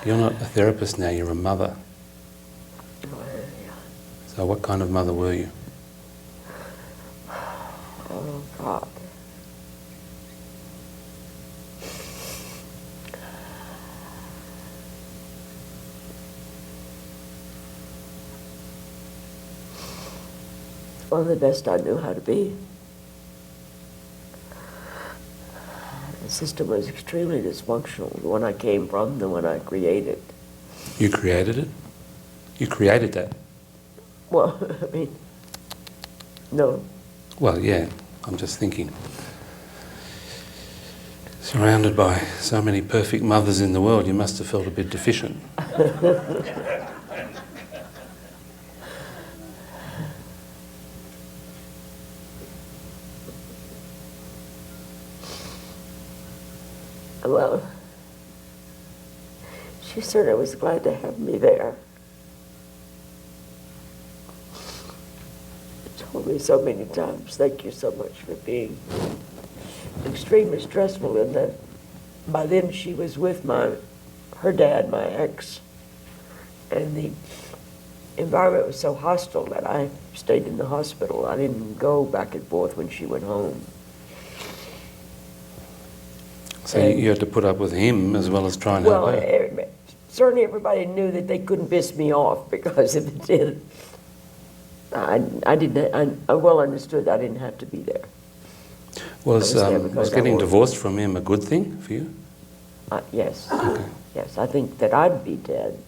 You're not a therapist now, you're a mother. So what kind of mother were you? Oh, God. One of the best I knew how to be. The system was extremely dysfunctional, the one I came from, the one I created. You created it? You created that? Well, I mean, no. Well, yeah, I'm just thinking. Surrounded by so many perfect mothers in the world, you must have felt a bit deficient. Well, she certainly was glad to have me there. She told me so many times, thank you so much for being extremely stressful, and that by then she was with her dad, my ex, and the environment was so hostile that I stayed in the hospital. I didn't go back and forth when she went home. So you had to put up with him as well as try and help her? Well, certainly everybody knew that they couldn't piss me off, because if it did, I well understood I didn't have to be there. Was getting divorced from him a good thing for you? Yes. Okay. Yes, I think that I'd be dead.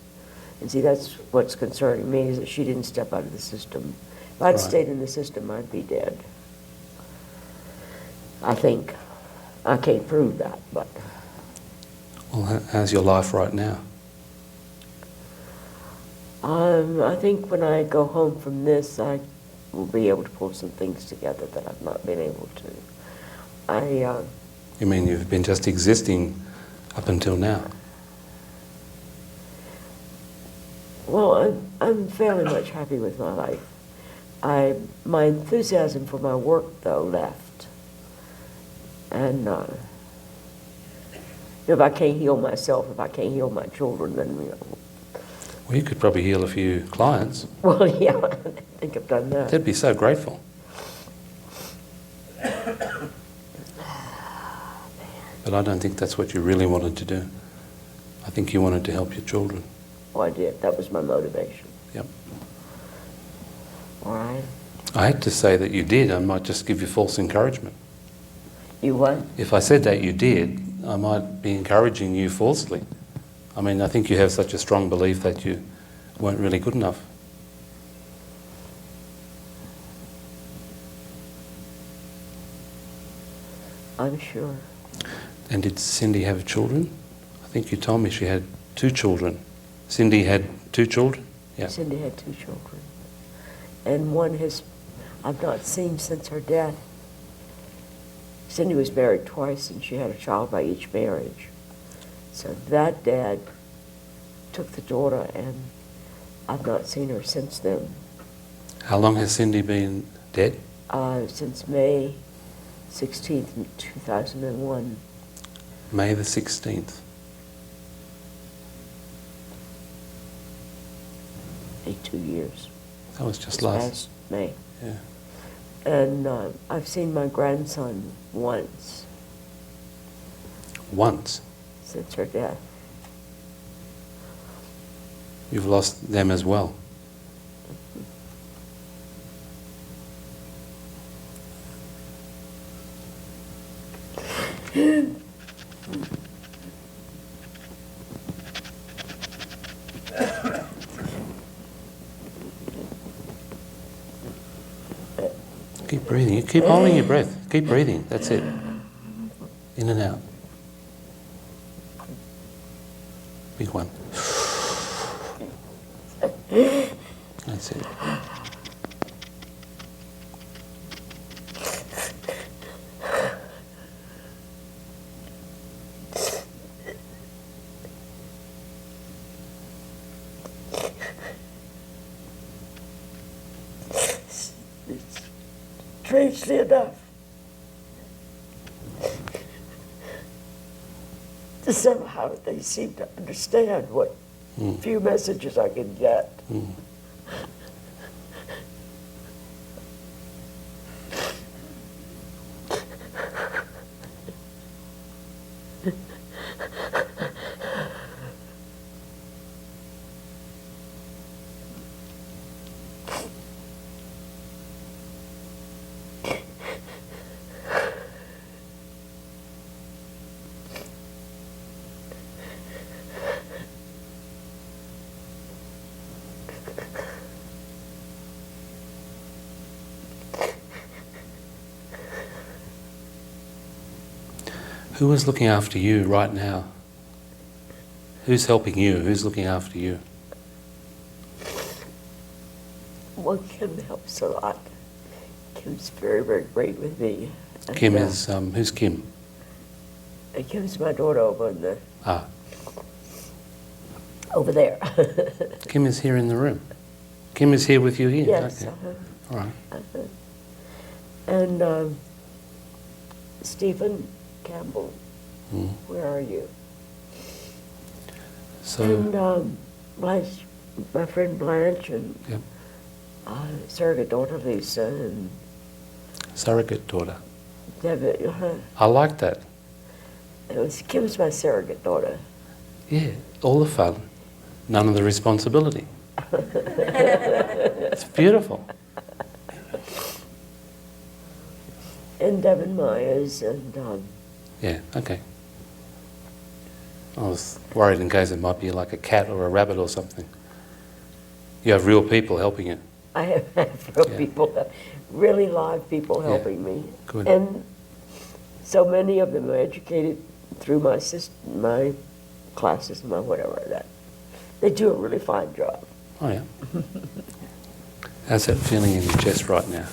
And see, that's what's concerning me, is that she didn't step out of the system. If I'd stayed in the system, I'd be dead. I think. I can't prove that, but... Well, how's your life right now? I think when I go home from this, I will be able to pull some things together that I've not been able to. You mean you've been just existing up until now? Well, I'm fairly much happy with my life. My enthusiasm for my work, though, left. And if I can't heal myself, if I can't heal my children, then, Well, you could probably heal a few clients. Well, yeah, I think I've done that. They'd be so grateful. But I don't think that's what you really wanted to do. I think you wanted to help your children. Oh, I did. That was my motivation. Yep. All right. I had to say that you did. I might just give you false encouragement. You what? If I said that you did, I might be encouraging you falsely. I mean, I think you have such a strong belief that you weren't really good enough. I'm sure. And did Cindy have children? I think you told me she had 2 children. Cindy had 2 children? Yeah. Cindy had 2 children. And one I've not seen since her death. Cindy was married twice, and she had a child by each marriage. So that dad took the daughter, and I've not seen her since then. How long has Cindy been dead? Since May 16th, 2001. May the 16th. 2 years. That was just last May. Yeah. And I've seen my grandson once. Once? Since her death. You've lost them as well? Keep breathing. You keep holding your breath. Keep breathing. That's it. In and out. Big one. That's it. Strangely enough, somehow they seem to understand what few messages I can get. Who is looking after you right now? Who's helping you? Who's looking after you? Well, Kim helps a lot. Kim's very, very great with me. And, Kim is, who's Kim? Kim's my daughter over in the, Ah, over there. Kim is here in the room. Kim is here with you here? Yes. Okay. All right. And Stephen Campbell, Mm. where are you? So, And Blanche, my friend Blanche, and yep. surrogate daughter Lisa, and Surrogate daughter. Debbie. I like that. Kim's my surrogate daughter. Yeah, all the fun, none of the responsibility. It's beautiful. And Devin Myers, and Yeah, okay. I was worried in case it might be like a cat or a rabbit or something. You have real people helping you. I have real Yeah. people, really live people Yeah. helping me. Good. And so many of them are educated through my classes, my whatever that. They do a really fine job. Oh yeah. How's that feeling in your chest right now?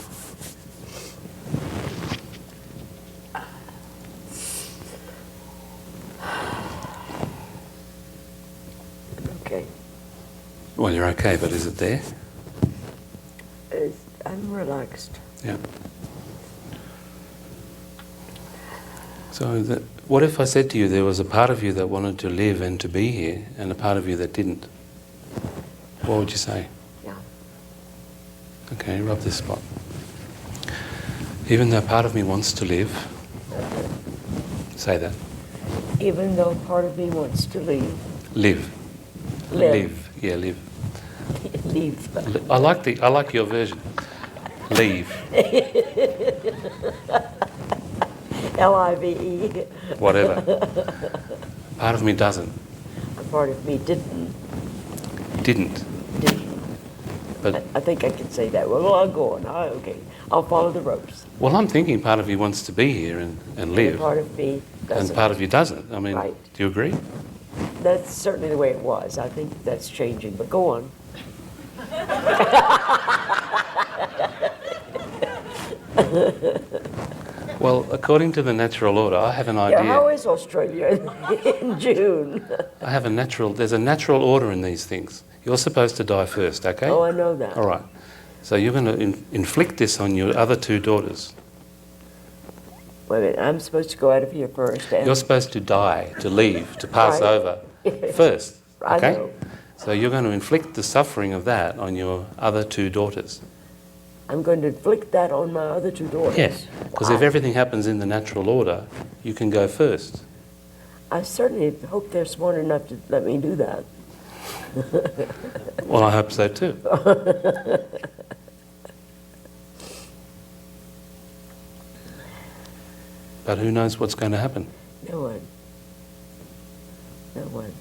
Okay. Well, you're okay, but is it there? I'm relaxed. Yeah. So, what if I said to you there was a part of you that wanted to live and to be here, and a part of you that didn't? What would you say? Yeah. Okay, rub this spot. Even though part of me wants to live, say that. Even though part of me wants to leave. Live. Live. Yeah, live. Leave. I like your version. Leave. L-I-V-E. Whatever. Part of me doesn't. A part of me didn't. Didn't. But I think I can say that. Well, I'll go on. Okay. I'll follow the ropes. well, I'm thinking part of you wants to be here and And live, part of me doesn't. and part of you doesn't. I mean, Right. do you agree? That's certainly the way it was. I think that's changing, but go on. Well, according to the natural order, I have an Yeah, how idea. is Australia in June? There's a natural order in these things. You're supposed to die first, okay? Oh, I know that. All right. So you're going to inflict this on your other two daughters. Wait a minute, I'm supposed to go out of here first. And You're supposed to die, to leave, to pass Right. over first, I okay? know. So you're going to inflict the suffering of that on your other two daughters. I'm going to inflict that on my other two daughters. Yes, because if everything happens in the natural order, you can go first. I certainly hope they're smart enough to let me do that. Well, I hope so too. But who knows what's going to happen? No one. No one.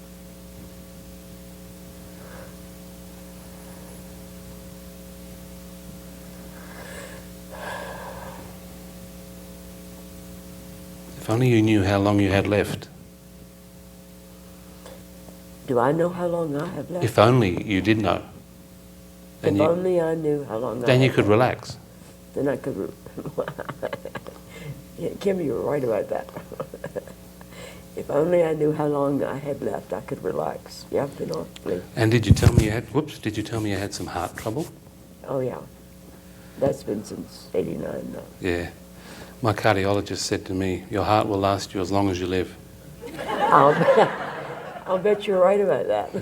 If only you knew how long you had left. Do I know how long I have left? If only you did know. If only I knew how long I Then you have could left, relax. then I could. Yeah, Kim, you were right about that. If only I knew how long I had left, I could relax. Yeah, been awfully. And did you tell me you had some heart trouble? Oh, yeah. That's been since '89 now. Yeah. My cardiologist said to me, your heart will last you as long as you live. I'll bet you're right about that.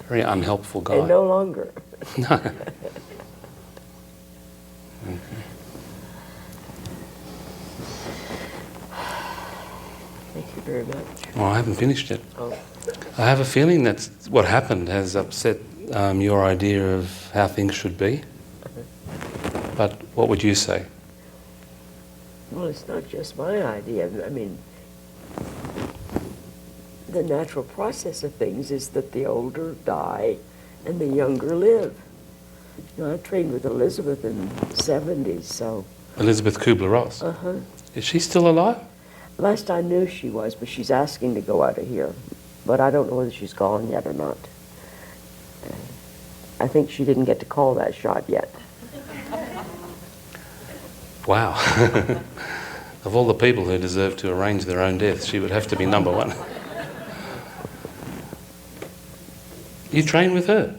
Very unhelpful guy. And no longer. No. Thank you very much. Well, I haven't finished yet. Oh. I have a feeling that what happened has upset your idea of how things should be. But what would you say? Well, it's not just my idea. I mean, the natural process of things is that the older die and the younger live. You know, I trained with Elizabeth in the 70s, so... Elizabeth Kubler-Ross? Uh-huh. Is she still alive? Last I knew she was, but she's asking to go out of here. But I don't know whether she's gone yet or not. I think she didn't get to call that shot yet. Wow. Of all the people who deserve to arrange their own death, she would have to be number one. You trained with her?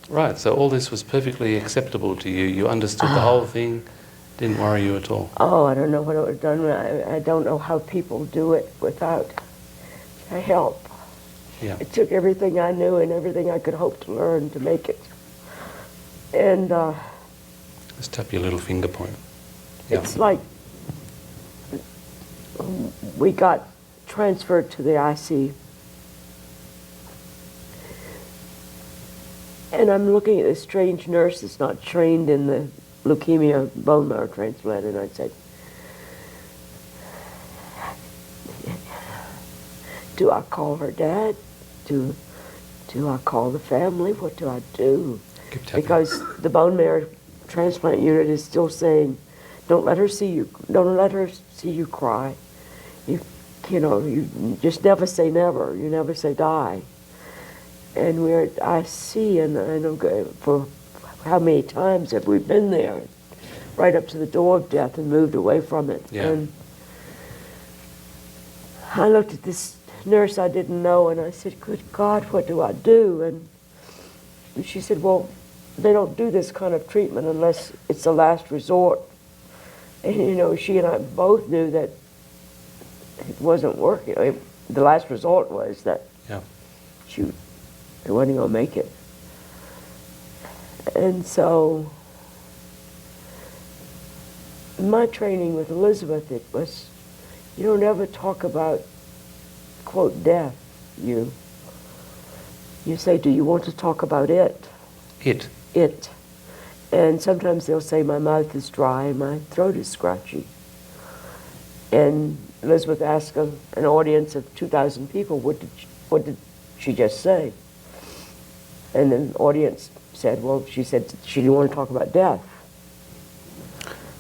Right, so all this was perfectly acceptable to you. You understood the whole thing, didn't worry you at all. Oh, I don't know what it would have done. I don't know how people do it without help. Yeah. It took everything I knew and everything I could hope to learn to make it. And Just tap your little finger point. Yeah. it's like we got transferred to the IC. And I'm looking at this strange nurse that's not trained in the leukemia bone marrow transplant, and I said, do I call her dad? Do I call the family? What do I do? Keep tapping. Because the bone marrow transplant unit is still saying, don't let her see you cry. You know, you just never say never. You never say die. And we're at IC, and I know for how many times have we been there, right up to the door of death and moved away from it. Yeah. And I looked at this nurse I didn't know, and I said, good God, what do I do? And she said, well, they don't do this kind of treatment unless it's the last resort. And, you know, she and I both knew that it wasn't working. The last resort was that Yeah. they wasn't going to make it. And so my training with Elizabeth, it was, you don't ever talk about, quote, death. You say, do you want to talk about it? It. It. And sometimes they'll say, my mouth is dry and my throat is scratchy. And Elizabeth asked an audience of 2,000 people, what did she just say? And the audience said, well, she said she didn't want to talk about death.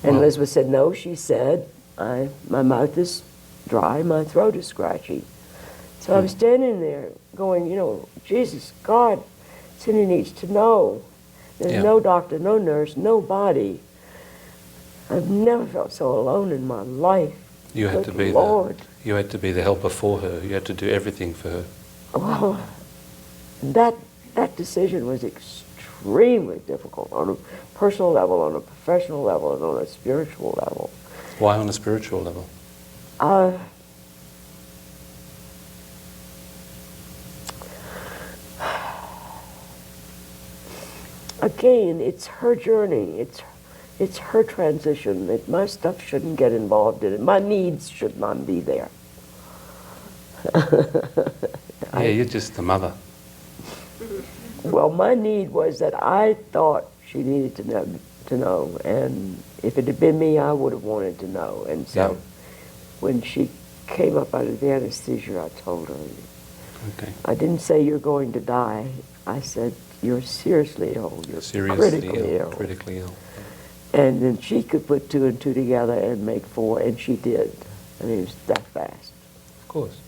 And Well, Elizabeth said, no, she said, my mouth is dry, my throat is scratchy. So I was standing there going, you know, Jesus, God, Cindy needs to know. There's no doctor, no nurse, nobody. I've never felt so alone in my life. You had Good to be Lord. you had to be the helper for her. You had to do everything for her. Well, that decision was extremely difficult on a personal level, on a professional level, and on a spiritual level. Why on a spiritual level? Again, it's her journey. It's her transition. My stuff shouldn't get involved in it. My needs should not be there. Yeah, you're just the mother. Well, my need was that I thought she needed to know, and if it had been me, I would have wanted to know. And so, when she came up out of the anesthesia, I told her. Okay. I didn't say you're going to die. I said you're seriously ill. You're critically ill. Critically ill. And then she could put 2 and 2 together and make 4, and she did. I mean, it was that fast. Of course.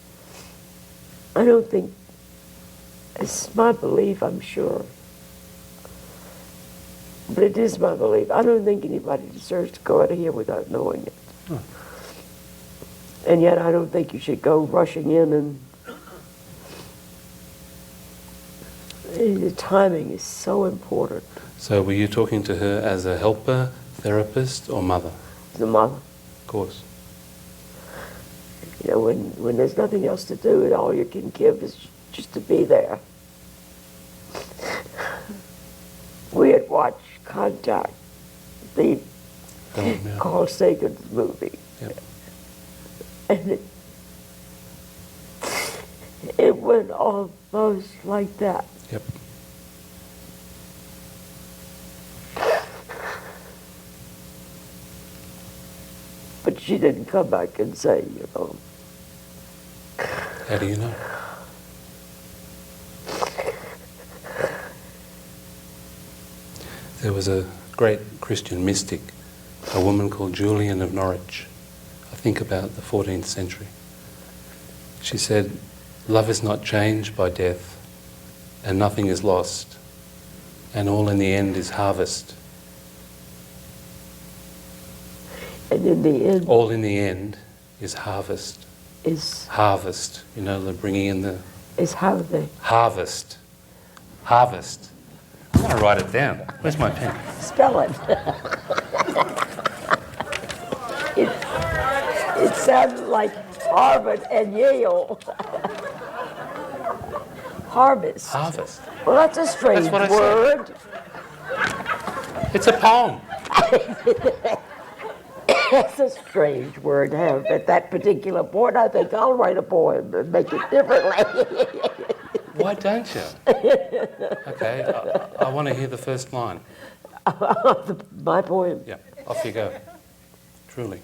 I don't think, it's my belief, I'm sure, but it is my belief. I don't think anybody deserves to go out of here without knowing it. Oh. And yet I don't think you should go rushing in, and the timing is so important. So were you talking to her as a helper, therapist, or mother? The mother. Of course. You know, when there's nothing else to do and all you can give is just to be there. We had watched Contact, the Carl Sagan's movie. Yep. And it went almost like that. Yep. But she didn't come back and say, you know. How do you know? There was a great Christian mystic, a woman called Julian of Norwich, I think about the 14th century. She said, "Love is not changed by death, and nothing is lost, and all in the end is harvest." And in the end... All in the end is harvest. Is... Harvest, you know, the bringing in the... Is how they... Harvest. Harvest. I'm going to write it down. Where's my pen? Spell it. It sounded like Harvard and Yale. Harvest. Harvest. Well, that's a strange That's what I word. said. It's a poem. That's a strange word to have at that particular point. I think I'll write a poem and make it differently. Why don't you? Okay, I want to hear the first line. My poem. Yeah, off you go. Truly.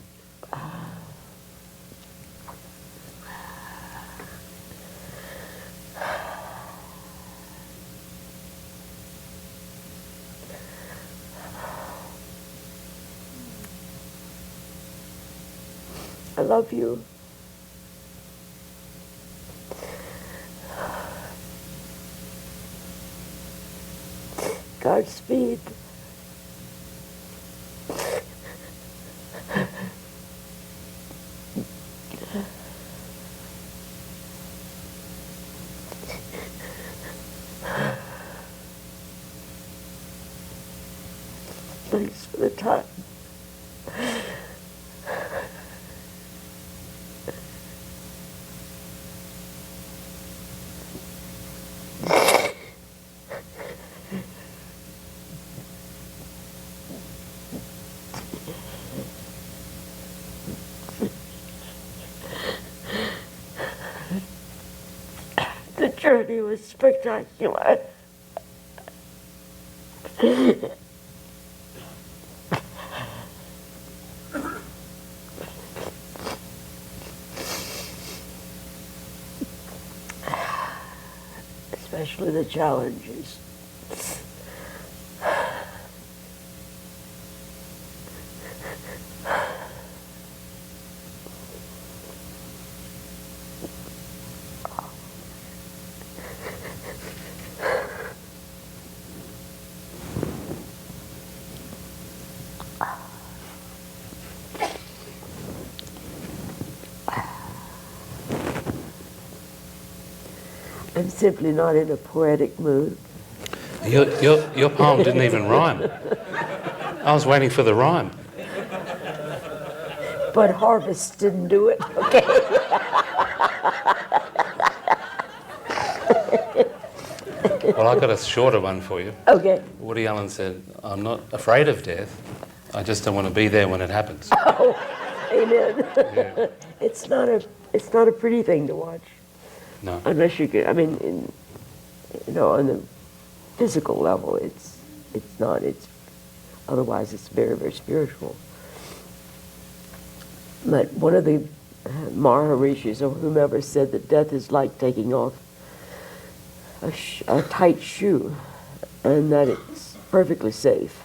I love you. Godspeed. Thanks for the time. The journey was spectacular. Especially the challenges. I'm simply not in a poetic mood. Your poem didn't even rhyme. I was waiting for the rhyme. But Harvest didn't do it, okay? Well, I got a shorter one for you. Okay. Woody Allen said, "I'm not afraid of death. I just don't want to be there when it happens." Oh, amen. Yeah. It's not a pretty thing to watch. No. Unless you can, I mean, you know, on the physical level, it's not. Otherwise it's very, very spiritual. But one of the Maharishis or whomever said that death is like taking off a tight shoe, and that it's perfectly safe.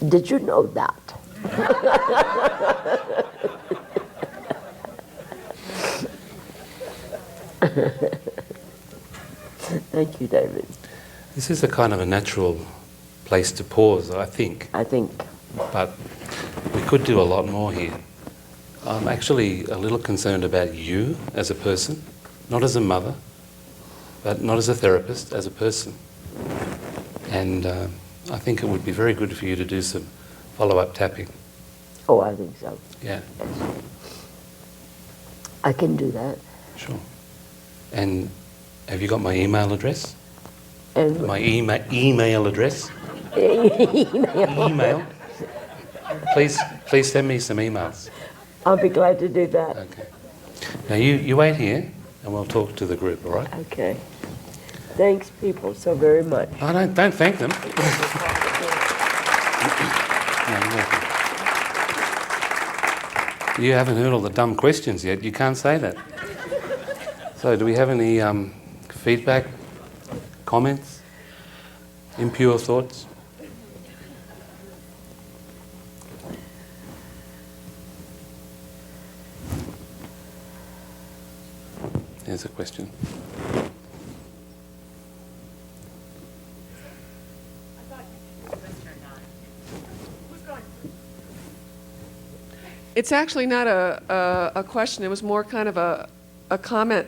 Did you know that? Thank you, David. This is a kind of a natural place to pause, I think. I think. But we could do a lot more here. I'm actually a little concerned about you as a person, not as a mother, but not as a therapist, as a person. And I think it would be very good for you to do some follow-up tapping Oh, I think so. Yeah, Yes. I can do that. sure. And have you got my email address? And My email address? Email? Please send me some emails. I'll be glad to do that. Okay. Now you wait here and we'll talk to the group, all right? Okay. Thanks, people, so very much. Oh, don't thank them. No, you're welcome. You haven't heard all the dumb questions yet. You can't say that. So do we have any feedback, comments, impure thoughts? There's a question. It's actually not a question. It was more kind of a comment.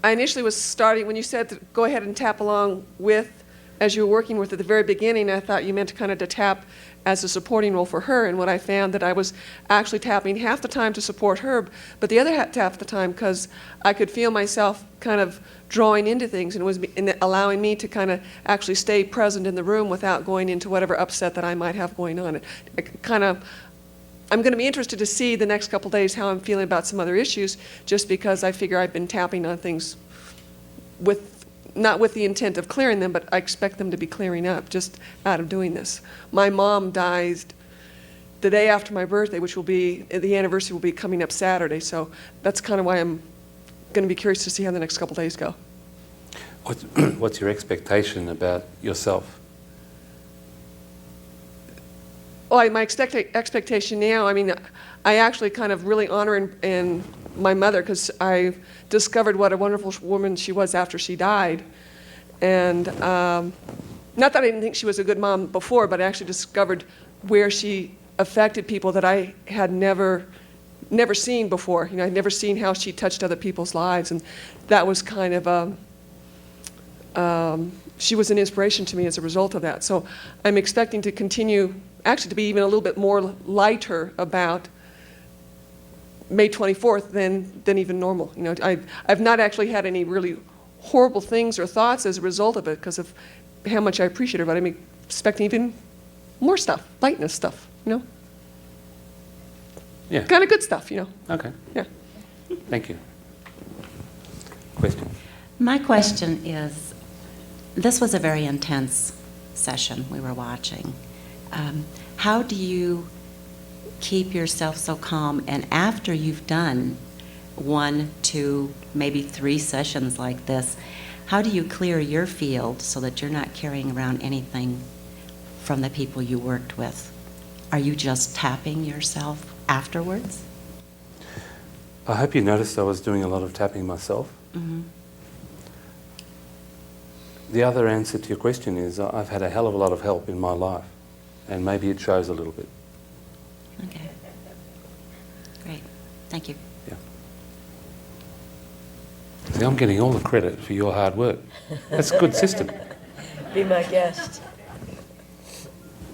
I initially was starting, when you said to go ahead and tap along with, as you were working with at the very beginning, I thought you meant kind of to tap as a supporting role for her. And what I found that I was actually tapping half the time to support her, but the other half the time because I could feel myself kind of drawing into things, and it was allowing me to kind of actually stay present in the room without going into whatever upset that I might have going on. I'm going to be interested to see the next couple days how I'm feeling about some other issues, just because I figure I've been tapping on things not with the intent of clearing them, but I expect them to be clearing up just out of doing this. My mom died the day after my birthday, which will be, the anniversary will be coming up Saturday, so that's kind of why I'm going to be curious to see how the next couple days go. What's your expectation about yourself? Well, my expectation now, I mean, I actually kind of really honor and my mother, because I discovered what a wonderful woman she was after she died. And not that I didn't think she was a good mom before, but I actually discovered where she affected people that I had never seen before. You know, I'd never seen how she touched other people's lives, and that was kind of she was an inspiration to me as a result of that. So I'm expecting to continue, actually to be even a little bit more lighter about May 24th than even normal. You know, I've not actually had any really horrible things or thoughts as a result of it because of how much I appreciate her, but I'm expecting even more stuff, lightness stuff, you know? Yeah. Kind of good stuff, you know? Okay. Yeah. Thank you. Question? My question is, this was a very intense session we were watching. How do you keep yourself so calm, and after you've done 1, 2, maybe 3 sessions like this, how do you clear your field so that you're not carrying around anything from the people you worked with? Are you just tapping yourself afterwards? I hope you noticed I was doing a lot of tapping myself. Mm-hmm. The other answer to your question is I've had a hell of a lot of help in my life, and maybe it shows a little bit. Okay. Great. Thank you. Yeah. See, I'm getting all the credit for your hard work. That's a good system. Be my guest.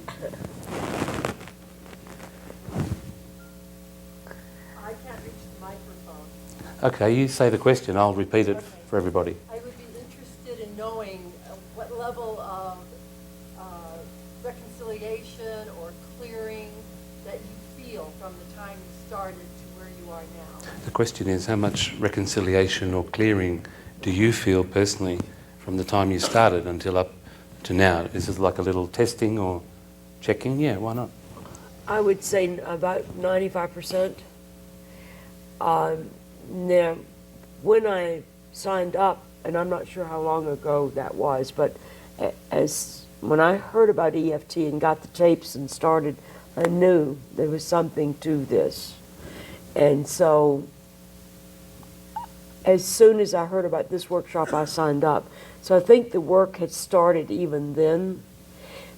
I can't reach the microphone. Okay, you say the question. I'll repeat it for everybody. I would be interested in knowing what level of reconciliation or clearing that you feel from the time you started to where you are now. The question is, how much reconciliation or clearing do you feel personally from the time you started until up to now? Is it like a little testing or checking? Yeah, why not? I would say about 95%. Now, when I signed up, and I'm not sure how long ago that was, but when I heard about EFT and got the tapes and started, I knew there was something to this. And so as soon as I heard about this workshop, I signed up. So I think the work had started even then.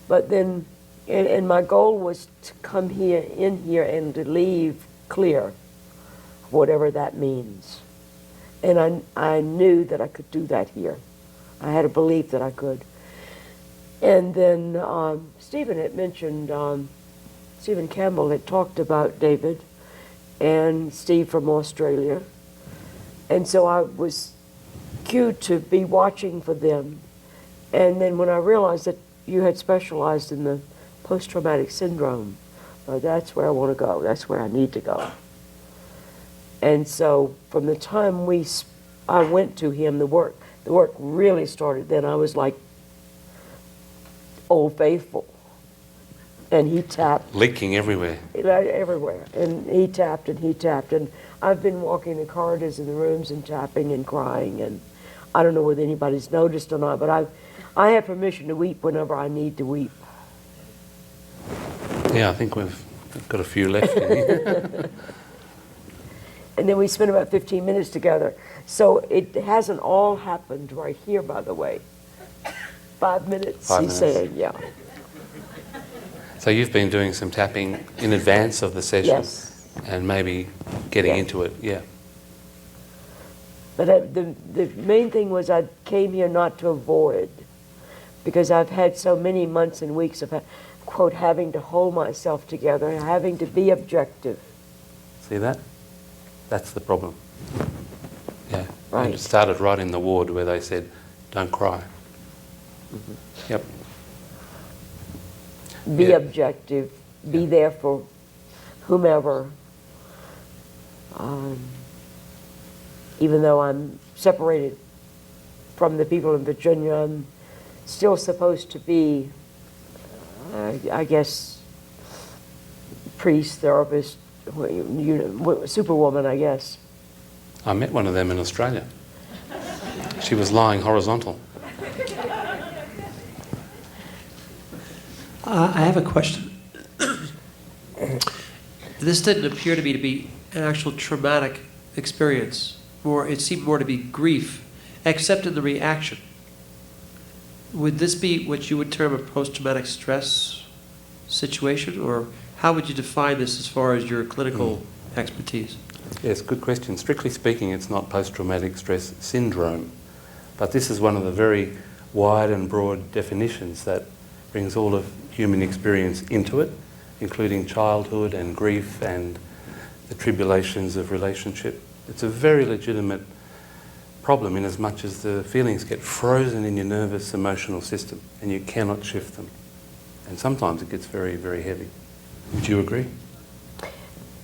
But then, and my goal was to come in here and to leave clear, whatever that means. And I knew that I could do that here. I had a belief that I could. And then Stephen had mentioned Stephen Campbell had talked about David and Steve from Australia. And so I was cued to be watching for them. And then when I realized that you had specialized in the post-traumatic syndrome, that's where I want to go. That's where I need to go. And so from the time I went to him, the work really started then. I was like Old Faithful. And he tapped. Leaking everywhere. Everywhere. And he tapped and he tapped. And I've been walking the corridors in the rooms and tapping and crying. And I don't know whether anybody's noticed or not, but I have permission to weep whenever I need to weep. Yeah, I think we've got a few left in here. And then we spent about 15 minutes together. So it hasn't all happened right here, by the way. 5 minutes, 5 he's minutes. saying, yeah. So you've been doing some tapping in advance of the session? Yes. And maybe getting into it, yeah. But the main thing was I came here not to avoid, because I've had so many months and weeks of, quote, having to hold myself together, having to be objective. See that? That's the problem. Yeah. Right. And it started right in the ward where they said, don't cry. Mm-hmm. Yep. Be Yeah. objective, be there for whomever. Even though I'm separated from the people in Virginia, I'm still supposed to be, I guess, priest, therapist, superwoman, I guess. I met one of them in Australia. She was lying horizontal. I have a question. This didn't appear to be an actual traumatic experience. It seemed more to be grief, except in the reaction. Would this be what you would term a post-traumatic stress situation, or how would you define this as far as your clinical expertise? Yes, good question. Strictly speaking, it's not post-traumatic stress syndrome, but this is one of the very wide and broad definitions that brings all of human experience into it, including childhood and grief and the tribulations of relationship. It's a very legitimate problem in as much as the feelings get frozen in your nervous emotional system and you cannot shift them. And sometimes it gets very, very heavy. Would you agree?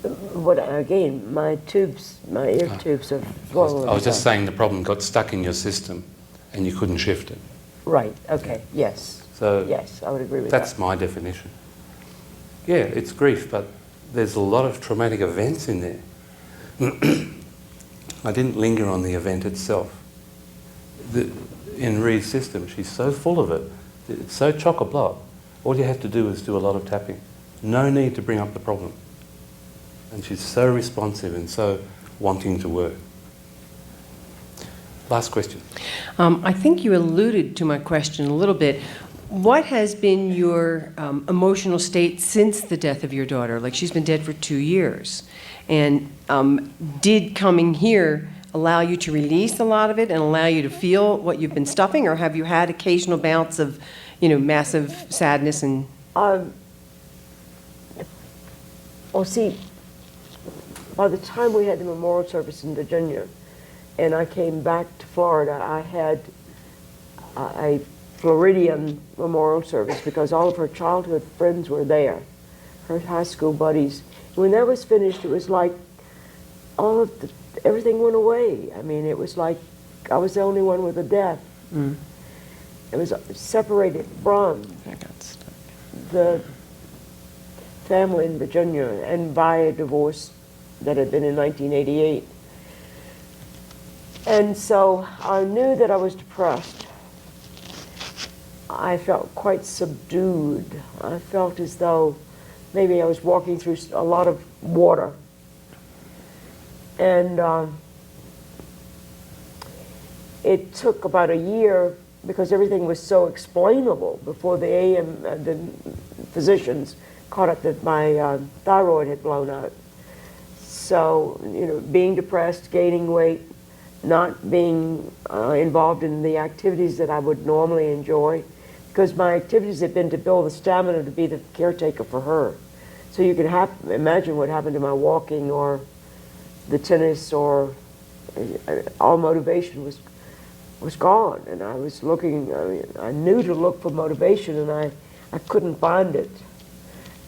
Again, my ear tubes are swollen. I was just saying the problem got stuck in your system and you couldn't shift it. Right, okay, yes. So Yes, I would agree with that. that's my definition. Yeah, it's grief, but there's a lot of traumatic events in there. I didn't linger on the event itself. In Ree's system, she's so full of it, it's so chock-a-block. All you have to do is do a lot of tapping. No need to bring up the problem. And she's so responsive and so wanting to work. Last question. I think you alluded to my question a little bit. What has been your emotional state since the death of your daughter? Like, she's been dead for 2 years. And did coming here allow you to release a lot of it and allow you to feel what you've been stuffing, or have you had occasional bouts of, massive sadness and... Well, see, by the time we had the memorial service in Virginia and I came back to Florida, I had a Floridian memorial service because all of her childhood friends were there, her high school buddies. When that was finished, it was like everything went away. I mean, it was like I was the only one with a death. Mm. It was separated from the family in Virginia and by a divorce that had been in 1988. And so I knew that I was depressed. I felt quite subdued. I felt as though maybe I was walking through a lot of water. And it took about a year because everything was so explainable before the physicians caught up that my thyroid had blown out. So, being depressed, gaining weight, not being involved in the activities that I would normally enjoy, because my activities had been to build the stamina to be the caretaker for her. So you can imagine what happened to my walking or the tennis, or all motivation was gone. And I was looking, I knew to look for motivation, and I couldn't find it.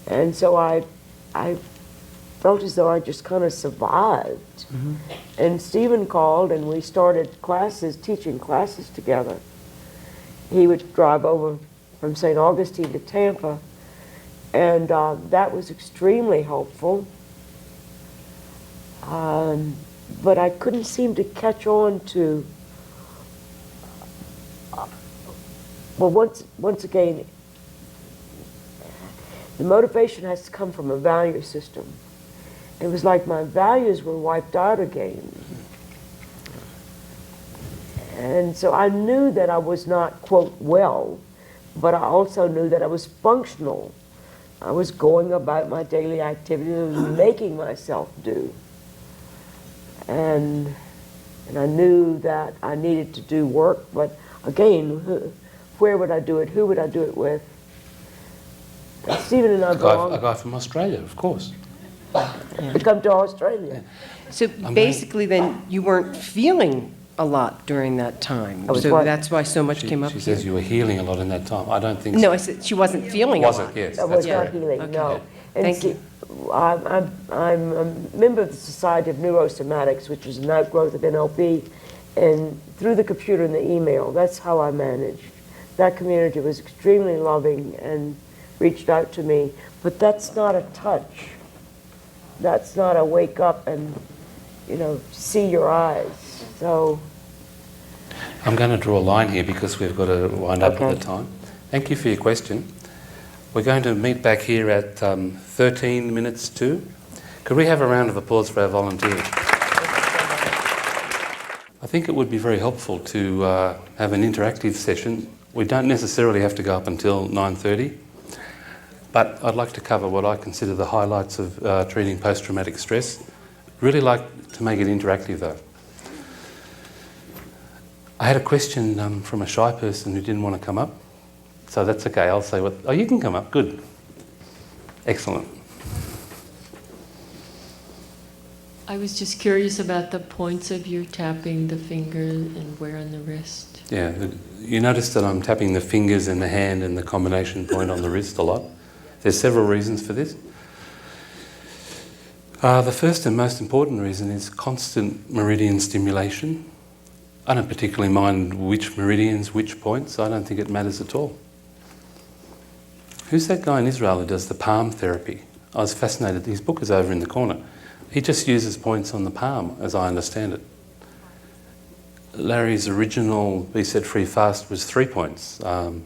And so I felt as though I just kind of survived. Mm-hmm. And Stephen called, and we started teaching classes together. He would drive over from St. Augustine to Tampa, and that was extremely helpful. But I couldn't seem to catch on to, well, once again, the motivation has to come from a value system. It was like my values were wiped out again. And so I knew that I was not, quote, well, but I also knew that I was functional. I was going about my daily activities and making myself do. And I knew that I needed to do work, but again, where would I do it? Who would I do it with? And Stephen and I belong. A guy from Australia, of course. To come to Australia. So basically then, you weren't feeling a lot during that time. I was So what? that's why so much came up She here. says you were healing a lot in that time. I don't think No, so. I said she wasn't feeling a lot. Wasn't, yes. I was That's not correct. healing, Okay. no. And Thank see, you. I'm a member of the Society of Neurosomatics, which is an outgrowth of NLP, and through the computer and the email, that's how I managed. That community was extremely loving and reached out to me, but that's not a touch. That's not a wake up and, see your eyes. So, I'm going to draw a line here because we've got to wind up Okay. at the time. Thank you for your question. We're going to meet back here at 13 minutes to. Could we have a round of applause for our volunteers? I think it would be very helpful to have an interactive session. We don't necessarily have to go up until 9:30, but I'd like to cover what I consider the highlights of treating post-traumatic stress. Really like to make it interactive though. I had a question from a shy person who didn't want to come up, so that's okay. I'll say what. Oh, you can come up. Good. Excellent. I was just curious about the points of your tapping the finger and where on the wrist. Yeah, you notice that I'm tapping the fingers and the hand and the combination point on the wrist a lot. There's several reasons for this. The first and most important reason is constant meridian stimulation. I don't particularly mind which meridians, which points. I don't think it matters at all. Who's that guy in Israel who does the palm therapy? I was fascinated. His book is over in the corner. He just uses points on the palm, as I understand it. Larry's original Be Set Free Fast was 3 points.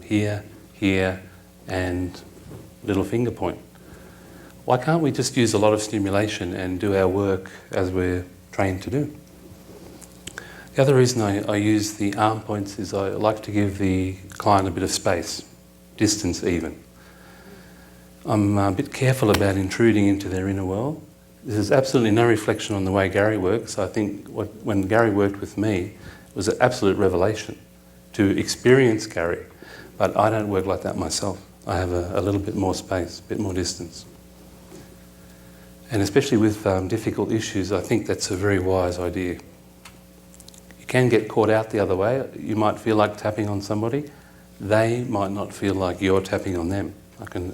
Here, here, and little finger point. Why can't we just use a lot of stimulation and do our work as we're trained to do? The other reason I use the arm points is I like to give the client a bit of space, distance even. I'm a bit careful about intruding into their inner world. This is absolutely no reflection on the way Gary works. I think when Gary worked with me, it was an absolute revelation to experience Gary, but I don't work like that myself. I have a little bit more space, a bit more distance. And especially with difficult issues, I think that's a very wise idea. You can get caught out the other way. You might feel like tapping on somebody. They might not feel like you're tapping on them. I can